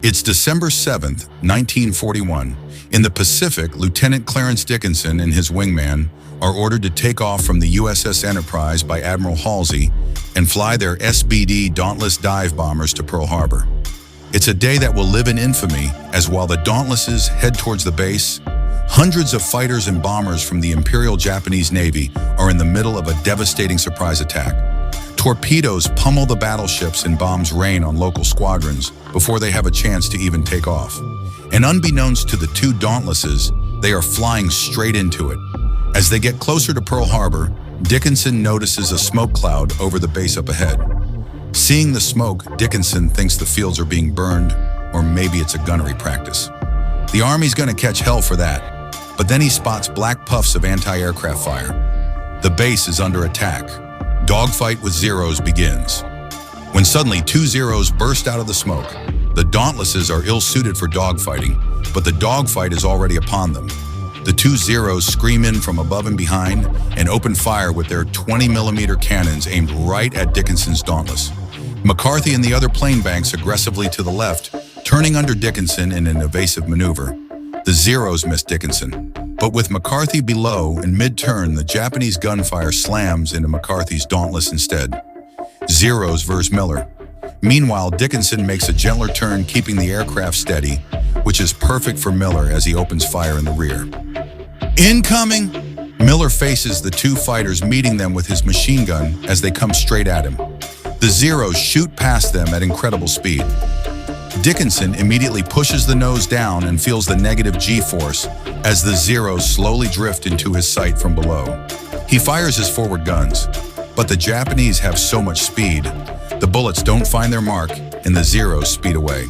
It's December 7th, 1941. In the Pacific, Lieutenant Clarence Dickinson and his wingman are ordered to take off from the USS Enterprise by Admiral Halsey and fly their SBD Dauntless dive bombers to Pearl Harbor. It's a day that will live in infamy, as while the Dauntlesses head towards the base, hundreds of fighters and bombers from the Imperial Japanese Navy are in the middle of a devastating surprise attack. Torpedoes pummel the battleships and bombs rain on local squadrons before they have a chance to even take off. And unbeknownst to the two Dauntlesses, they are flying straight into it. As they get closer to Pearl Harbor, Dickinson notices a smoke cloud over the base up ahead. Seeing the smoke, Dickinson thinks the fields are being burned, or maybe it's a gunnery practice. The Army's gonna catch hell for that, but then he spots black puffs of anti-aircraft fire. The base is under attack. Dogfight with Zeros begins. When suddenly two Zeros burst out of the smoke. The Dauntlesses are ill-suited for dogfighting, but the dogfight is already upon them. The two Zeros scream in from above and behind and open fire with their 20mm cannons aimed right at Dickinson's Dauntless. McCarthy and the other plane banks aggressively to the left, turning under Dickinson in an evasive maneuver. The Zeros miss Dickinson, but with McCarthy below and mid-turn, the Japanese gunfire slams into McCarthy's Dauntless instead. Zeros versus Miller. Meanwhile, Dickinson makes a gentler turn, keeping the aircraft steady, which is perfect for Miller as he opens fire in the rear. Incoming! Miller faces the two fighters, meeting them with his machine gun as they come straight at him. The Zeros shoot past them at incredible speed. Dickinson immediately pushes the nose down and feels the negative G-force as the Zeros slowly drift into his sight from below. He fires his forward guns, but the Japanese have so much speed, the bullets don't find their mark and the Zeros speed away.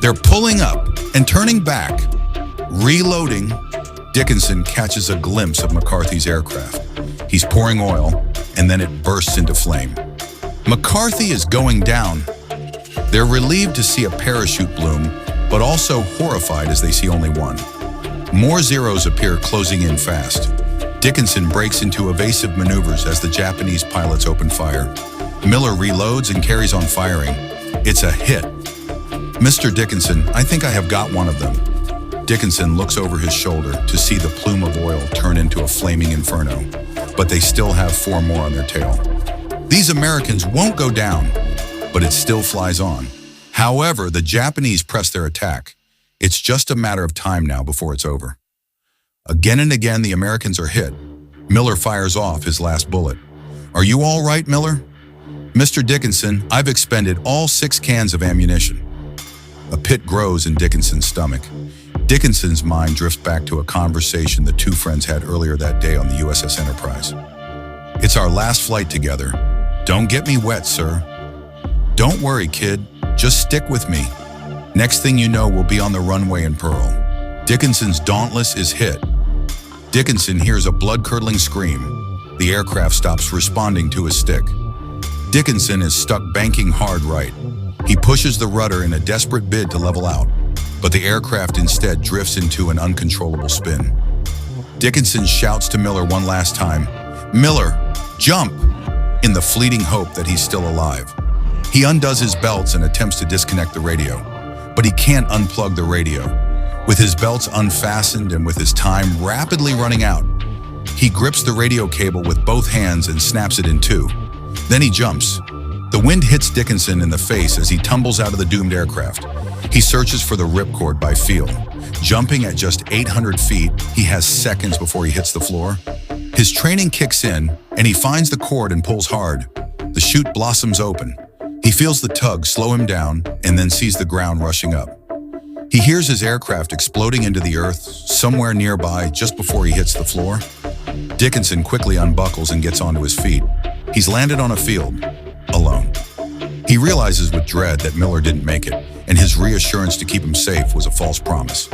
They're pulling up and turning back. Reloading, Dickinson catches a glimpse of McCarthy's aircraft. He's pouring oil, and then it bursts into flame. McCarthy is going down. They're relieved to see a parachute bloom, but also horrified as they see only one. More Zeros appear, closing in fast. Dickinson breaks into evasive maneuvers as the Japanese pilots open fire. Miller reloads and carries on firing. It's a hit. Mr. Dickinson, I think I have got one of them. Dickinson looks over his shoulder to see the plume of oil turn into a flaming inferno, but they still have four more on their tail. These Americans won't go down, but it still flies on. However, the Japanese press their attack. It's just a matter of time now before it's over. Again and again, the Americans are hit. Miller fires off his last bullet. Are you all right, Miller? Mr. Dickinson, I've expended all 6 cans of ammunition. A pit grows in Dickinson's stomach. Dickinson's mind drifts back to a conversation the two friends had earlier that day on the USS Enterprise. It's our last flight together. Don't get me wet, sir. Don't worry, kid. Just stick with me. Next thing you know, we'll be on the runway in Pearl. Dickinson's Dauntless is hit. Dickinson hears a blood-curdling scream. The aircraft stops responding to his stick. Dickinson is stuck banking hard right. He pushes the rudder in a desperate bid to level out, but the aircraft instead drifts into an uncontrollable spin. Dickinson shouts to Miller one last time, "Miller, jump!" in the fleeting hope that he's still alive. He undoes his belts and attempts to disconnect the radio, but he can't unplug the radio. With his belts unfastened and with his time rapidly running out, he grips the radio cable with both hands and snaps it in two. Then he jumps. The wind hits Dickinson in the face as he tumbles out of the doomed aircraft. He searches for the ripcord by feel. Jumping at just 800 feet, he has seconds before he hits the floor. His training kicks in, and he finds the cord and pulls hard. The chute blossoms open. He feels the tug slow him down and then sees the ground rushing up. He hears his aircraft exploding into the earth somewhere nearby just before he hits the floor. Dickinson quickly unbuckles and gets onto his feet. He's landed on a field, alone. He realizes with dread that Miller didn't make it, and his reassurance to keep him safe was a false promise.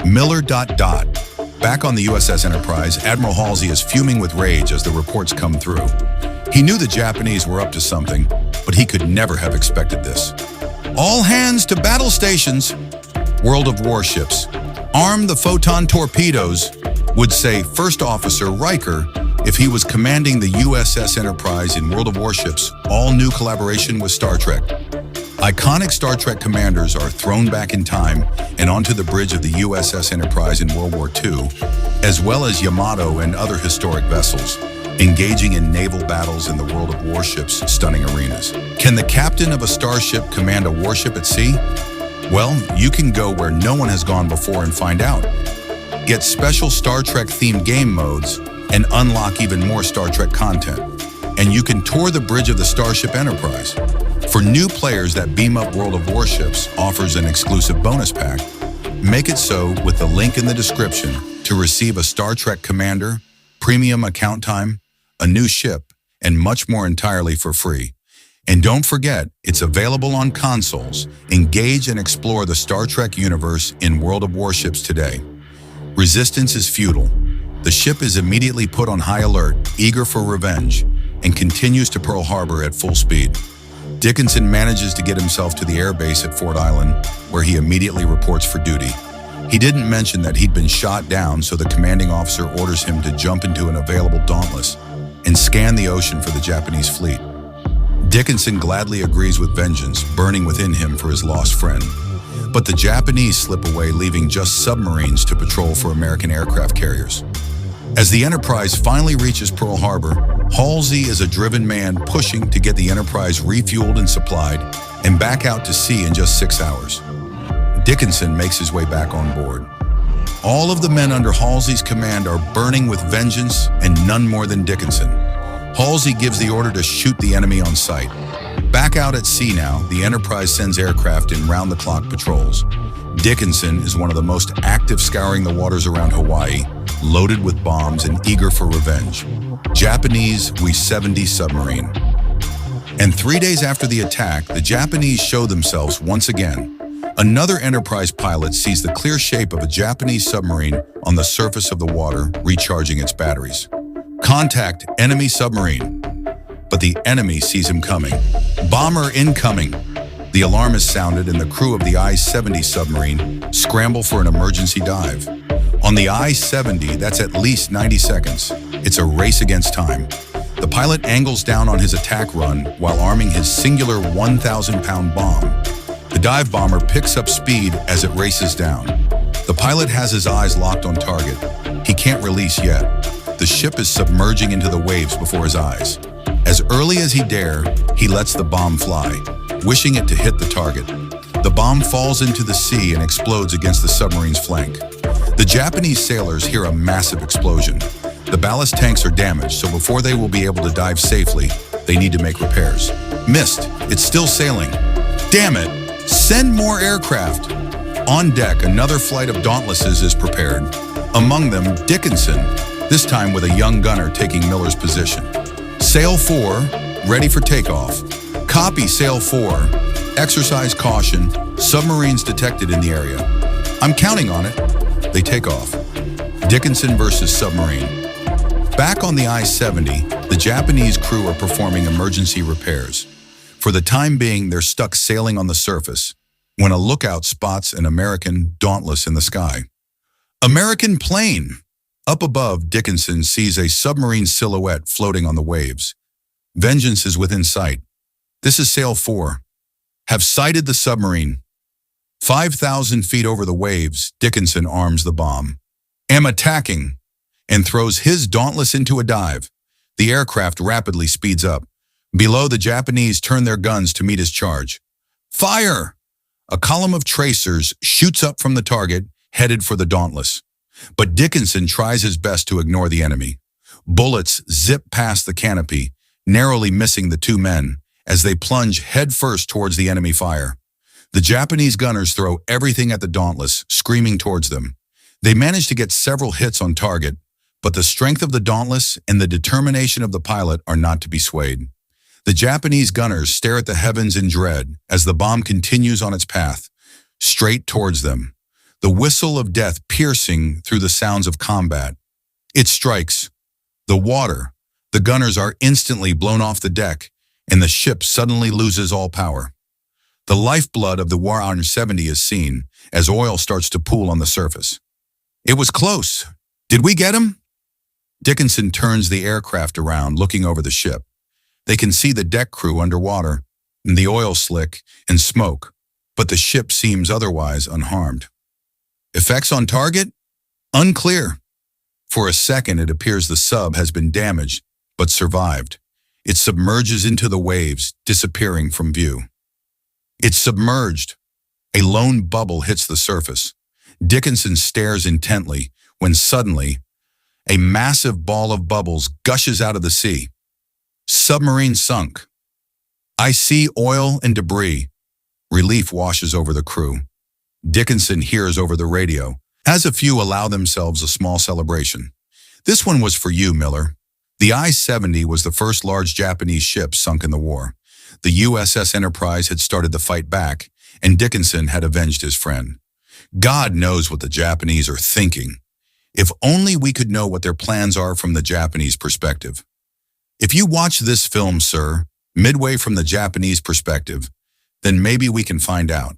Miller ... Back on the USS Enterprise, Admiral Halsey is fuming with rage as the reports come through. He knew the Japanese were up to something, but he could never have expected this. All hands to battle stations. World of Warships. Arm the photon torpedoes, would say First Officer Riker if he was commanding the USS Enterprise in World of Warships, all new collaboration with Star Trek. Iconic Star Trek commanders are thrown back in time and onto the bridge of the USS Enterprise in World War II, as well as Yamato and other historic vessels, engaging in naval battles in the world of warships' stunning arenas. Can the captain of a starship command a warship at sea? Well, you can go where no one has gone before and find out. Get special Star Trek-themed game modes and unlock even more Star Trek content. And you can tour the bridge of the Starship Enterprise. For new players, that Beam Up World of Warships offers an exclusive bonus pack. Make it so with the link in the description to receive a Star Trek Commander, premium account time, a new ship, and much more entirely for free. And don't forget, it's available on consoles. Engage and explore the Star Trek universe in World of Warships today. Resistance is futile. The ship is immediately put on high alert, eager for revenge, and continues to Pearl Harbor at full speed. Dickinson manages to get himself to the airbase at Fort Island, where he immediately reports for duty. He didn't mention that he'd been shot down, so the commanding officer orders him to jump into an available Dauntless and scan the ocean for the Japanese fleet. Dickinson gladly agrees with vengeance burning within him for his lost friend. But the Japanese slip away, leaving just submarines to patrol for American aircraft carriers. As the Enterprise finally reaches Pearl Harbor, Halsey is a driven man pushing to get the Enterprise refueled and supplied and back out to sea in just 6 hours. Dickinson makes his way back on board. All of the men under Halsey's command are burning with vengeance, and none more than Dickinson. Halsey gives the order to shoot the enemy on sight. Back out at sea now, the Enterprise sends aircraft in round-the-clock patrols. Dickinson is one of the most active, scouring the waters around Hawaii, loaded with bombs and eager for revenge. Japanese We-70 submarine. And 3 days after the attack, the Japanese show themselves once again. Another Enterprise pilot sees the clear shape of a Japanese submarine on the surface of the water, recharging its batteries. Contact enemy submarine. But the enemy sees him coming. Bomber incoming. The alarm is sounded and the crew of the I-70 submarine scramble for an emergency dive. On the I-70, that's at least 90 seconds. It's a race against time. The pilot angles down on his attack run while arming his singular 1,000-pound bomb. The dive bomber picks up speed as it races down. The pilot has his eyes locked on target. He can't release yet. The ship is submerging into the waves before his eyes. As early as he dare, he lets the bomb fly, wishing it to hit the target. The bomb falls into the sea and explodes against the submarine's flank. The Japanese sailors hear a massive explosion. The ballast tanks are damaged, so before they will be able to dive safely, they need to make repairs. Missed. It's still sailing. Damn it! Send more aircraft! On deck, another flight of Dauntlesses is prepared. Among them, Dickinson, this time with a young gunner taking Miller's position. Sail 4, ready for takeoff. Copy, Sail 4. Exercise caution. Submarines detected in the area. I'm counting on it. They take off. Dickinson versus submarine. Back on the I-70, the Japanese crew are performing emergency repairs. For the time being, they're stuck sailing on the surface when a lookout spots an American Dauntless in the sky. American plane! Up above, Dickinson sees a submarine silhouette floating on the waves. Vengeance is within sight. This is Sail 4. Have sighted the submarine. 5,000 feet over the waves, Dickinson arms the bomb. Am attacking, and throws his Dauntless into a dive. The aircraft rapidly speeds up. Below, the Japanese turn their guns to meet his charge. Fire! A column of tracers shoots up from the target, headed for the Dauntless. But Dickinson tries his best to ignore the enemy. Bullets zip past the canopy, narrowly missing the two men as they plunge headfirst towards the enemy fire. The Japanese gunners throw everything at the Dauntless, screaming towards them. They manage to get several hits on target, but the strength of the Dauntless and the determination of the pilot are not to be swayed. The Japanese gunners stare at the heavens in dread as the bomb continues on its path, straight towards them. The whistle of death piercing through the sounds of combat. It strikes. The water. The gunners are instantly blown off the deck, and the ship suddenly loses all power. The lifeblood of the I-70 is seen as oil starts to pool on the surface. It was close. Did we get him? Dickinson turns the aircraft around, looking over the ship. They can see the deck crew underwater. the oil slick and smoke, but the ship seems otherwise unharmed. Effects on target? Unclear. For a second, it appears the sub has been damaged, but survived. It submerges into the waves, disappearing from view. It's submerged. A lone bubble hits the surface. Dickinson stares intently when suddenly, a massive ball of bubbles gushes out of the sea. Submarine sunk. I see oil and debris. Relief washes over the crew. Dickinson hears over the radio, as a few allow themselves a small celebration. This one was for you, Miller. The I-70 was the first large Japanese ship sunk in the war. The USS Enterprise had started the fight back, and Dickinson had avenged his friend. God knows what the Japanese are thinking. If only we could know what their plans are from the Japanese perspective. If you watch this film, sir, midway from the Japanese perspective, then maybe we can find out.